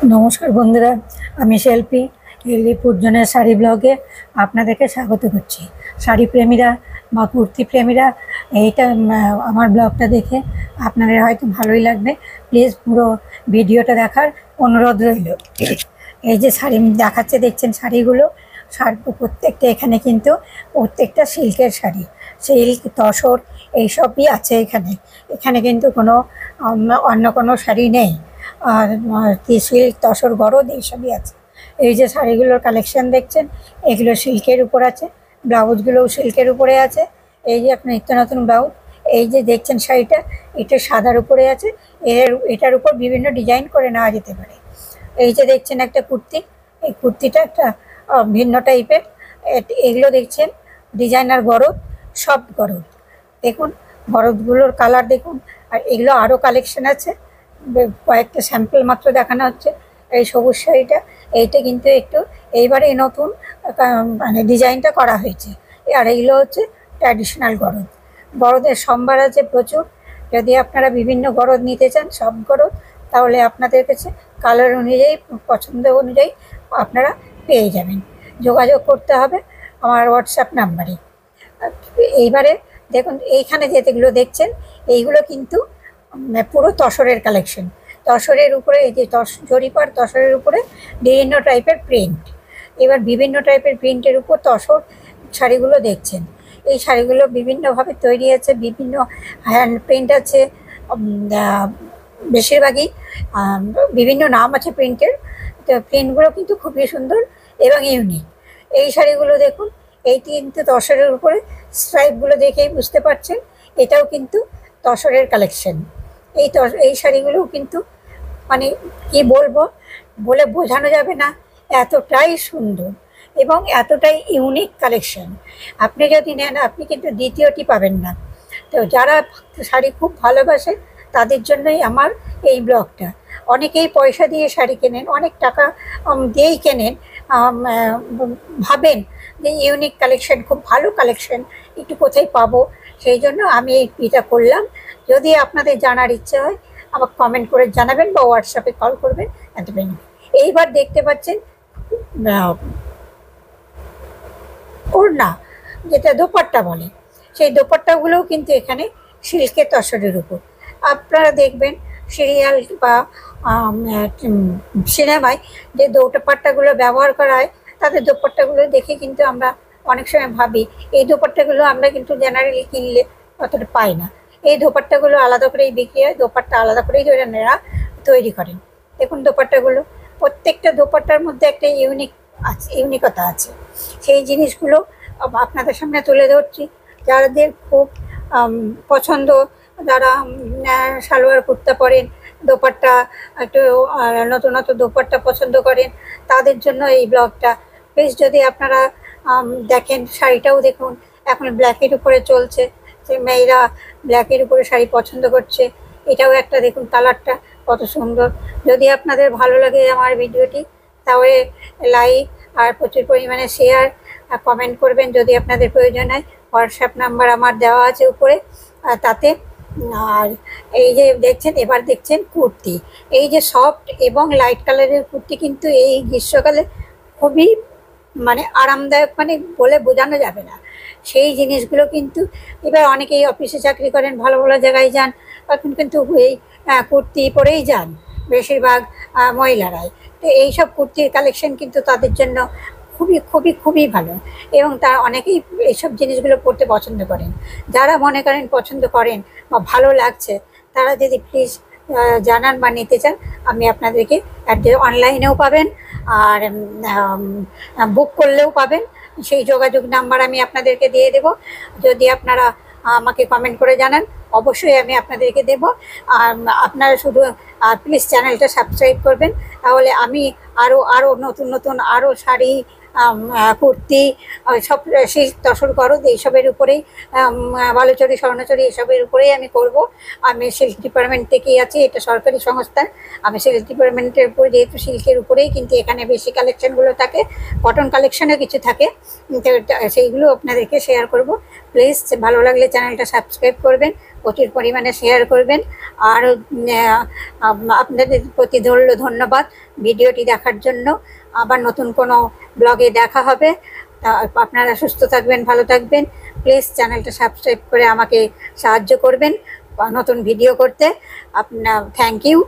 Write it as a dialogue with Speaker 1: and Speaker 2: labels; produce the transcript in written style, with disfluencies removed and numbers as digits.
Speaker 1: নমস্কার বন্ধুরা, আমি শিল্পী পূর্জনের শাড়ি ব্লগে আপনাদেরকে স্বাগত করছি। শাড়ি প্রেমীরা বা কুর্তি প্রেমীরা এইটা আমার ব্লগটা দেখে আপনাদের হয়তো ভালোই লাগবে। প্লিজ পুরো ভিডিওটা দেখার অনুরোধ রইল। এই যে শাড়ি দেখাচ্ছে দেখছেন, শাড়িগুলো প্রত্যেকটা এখানে কিন্তু প্রত্যেকটা সিল্কের শাড়ি, সিল্ক তসর এইসবই আছে এখানে। এখানে কিন্তু কোনো অন্য কোনো শাড়ি নেই। আর সিল্ক তসর গরদ এইসবই আছে। এই যে শাড়িগুলোর কালেকশন দেখছেন, এগুলো সিল্কের উপর আছে, ব্লাউজগুলোও সিল্কের উপরে আছে। এই যে আপনার নিত্য নতুন ব্লাউজ, এই যে দেখছেন শাড়িটা, এটা সাদার উপরে আছে। এটার উপর বিভিন্ন ডিজাইন করে নেওয়া যেতে পারে। এই যে দেখছেন একটা কুর্তি, এই কুর্তিটা একটা ভিন্ন টাইপের। এগুলো দেখছেন ডিজাইনার গরদ, সব গরদ। দেখুন গরদগুলোর কালার দেখুন। আর এগুলো আরও কালেকশন আছে, কয়েকটা স্যাম্পল মাত্র দেখানো হচ্ছে। এই সবুজ শাড়িটা, এইটা কিন্তু একটু এইবারেই নতুন মানে ডিজাইনটা করা হয়েছে। আর এইগুলো হচ্ছে ট্র্যাডিশনাল গরদ। গরদের সম্ভার আছে প্রচুর। যদি আপনারা বিভিন্ন গরদ নিতে চান, সব গরদ, তাহলে আপনাদের কাছে কালার অনুযায়ী, পছন্দ অনুযায়ী আপনারা পেয়ে যাবেন। যোগাযোগ করতে হবে আমার হোয়াটসঅ্যাপ নাম্বারে। এইবারে দেখুন এইখানে যেগুলো দেখছেন, এইগুলো কিন্তু পুরো তসরের কালেকশন। তসরের উপরে এই যে জরিপার তসরের উপরে বিভিন্ন টাইপের প্রিন্ট। এবার বিভিন্ন টাইপের প্রিন্টের উপর তসর শাড়িগুলো দেখছেন। এই শাড়িগুলো বিভিন্নভাবে তৈরি আছে, বিভিন্ন হ্যান্ড প্রিন্ট আছে। বেশিরভাগই বিভিন্ন নাম আছে প্রিন্টের। তো প্রিন্টগুলো কিন্তু খুবই সুন্দর এবং ইউনিক। এই শাড়িগুলো দেখুন, এইটি কিন্তু তসরের উপরে স্ট্রাইপগুলো দেখেই বুঝতে পারছেন, এটাও কিন্তু তসরের কালেকশন। এই শাড়িগুলোও কিন্তু মানে কি বলবো, বলে বোঝানো যাবে না, এতটাই সুন্দর এবং এতটাই ইউনিক কালেকশন। আপনি যদি নেন, আপনি কিন্তু দ্বিতীয়টি পাবেন না। তো যারা শাড়ি খুব ভালোবাসে তাদের জন্যই আমার এই ব্লগটা। অনেকেই পয়সা দিয়ে শাড়ি কেনেন, অনেক টাকা দিয়েই কেনেন, ভাবেন যে ইউনিক কালেকশন, খুব ভালো কালেকশন, একটু কোথায় পাবো। সেই জন্য আমি এটা করলাম। যদি আপনাদের জানার ইচ্ছে হয় আমাকে কমেন্ট করে জানাবেন বা হোয়াটসঅ্যাপে কল করবেন। এইবার দেখতে পাচ্ছেন ওড়না, যেটা দোপাট্টা বলে, সেই দোপাট্টাগুলোও কিন্তু এখানে সিল্কের তসরের উপর। আপনারা দেখবেন সিরিয়াল বা সিনেমায় যে দোপাট্টাগুলো ব্যবহার করা হয়, তাদের দোপাট্টাগুলো দেখে কিন্তু আমরা অনেক সময় ভাবি এই দোপাট্টাগুলো আমরা কিন্তু জেনারেলি কিনলে অতটা পাই না। এই দোপাট্টাগুলো আলাদা করেই বিক্রি হয়, দোপাট্টা আলাদা করেই এরা তৈরি করেন। দেখুন দোপাট্টাগুলো, প্রত্যেকটা দোপাট্টার মধ্যে একটা ইউনিকতা আছে। সেই জিনিসগুলো আপনাদের সামনে তুলে ধরছি। যাদের খুব পছন্দ, যারা সালোয়ার কুর্তা পরেন, দোপাট্টা একটু নতুন নতুন দোপাট্টা পছন্দ করেন, তাদের জন্য এই ব্লগটা। প্লিজ যদি আপনারা দেখেন, শাড়িটাও দেখুন, এখন ব্ল্যাকের উপরে চলছে, যে মেয়েরা ব্ল্যাকের উপরে শাড়ি পছন্দ করছে। এটাও একটা দেখুন, কালারটা কত সুন্দর। যদি আপনাদের ভালো লাগে আমার ভিডিওটি, তাহলে লাইক আর প্রচুর পরিমাণে শেয়ার আর কমেন্ট করবেন যদি আপনাদের প্রয়োজন হয়। হোয়াটসঅ্যাপ নাম্বার আমার দেওয়া আছে উপরে, তাতে। আর এই যে দেখছেন, এবার দেখছেন কুর্তি, এই যে সফট এবং লাইট কালারের কুর্তি কিন্তু এই গ্রীষ্মকালে খুবই মানে আরামদায়ক, মানে বলে বোঝানো যাবে না। সেই জিনিসগুলো কিন্তু এবার অনেকেই অফিসে চাকরি করেন, ভালো ভালো জায়গায় যান, তখন কিন্তু এই কুর্তি পরেই যান বেশিরভাগ মহিলারাই। তো এইসব কুর্তির কালেকশন কিন্তু তাদের জন্য খুবই খুবই খুবই ভালো, এবং তারা অনেকেই এইসব জিনিসগুলো পরতে পছন্দ করেন। যারা মনে করেন পছন্দ করেন বা ভালো লাগছে, তারা যদি প্লিজ জানান বা নিতে চান, আমি আপনাদেরকে অনলাইনেও পাবেন আর বুক করলেও পাবেন। সেই যোগাযোগ নাম্বার আমি আপনাদেরকে দিয়ে দেব। যদি আপনারা আমাকে কমেন্ট করে জানান, অবশ্যই আমি আপনাদেরকে দেব। আর আপনারা শুধু প্লিজ চ্যানেলটা সাবস্ক্রাইব করবেন, তাহলে আমি আরও নতুন নতুন আরও শাড়ি, কুর্তি, সব সেই তসর গরদ এইসবের উপরেই, বালুচরী, স্বর্ণচরী এসবের উপরেই আমি করব। আমি সিল্ক ডিপার্টমেন্ট থেকেই আছি, এটা সরকারি সংস্থা। আমি সিল্ক ডিপার্টমেন্টের উপরে, যেহেতু সিল্কের উপরেই কিন্তু এখানে বেশি কালেকশানগুলো থাকে, কটন কালেকশানও কিছু থাকে, সেইগুলো আপনাদেরকে শেয়ার করব। প্লিজ ভালো লাগলে চ্যানেলটা সাবস্ক্রাইব করবেন, প্রচুর পরিমাণে শেয়ার করবেন। আর আপনাদের প্রতি ধন্যবাদ ভিডিওটি দেখার জন্য। আবার নতুন কোনো ব্লগে দেখা হবে। তা আপনারা সুস্থ থাকবেন, ভালো থাকবেন। প্লিজ চ্যানেলটা সাবস্ক্রাইব করে আমাকে সাহায্য করবেন নতুন ভিডিও করতে। Thank you.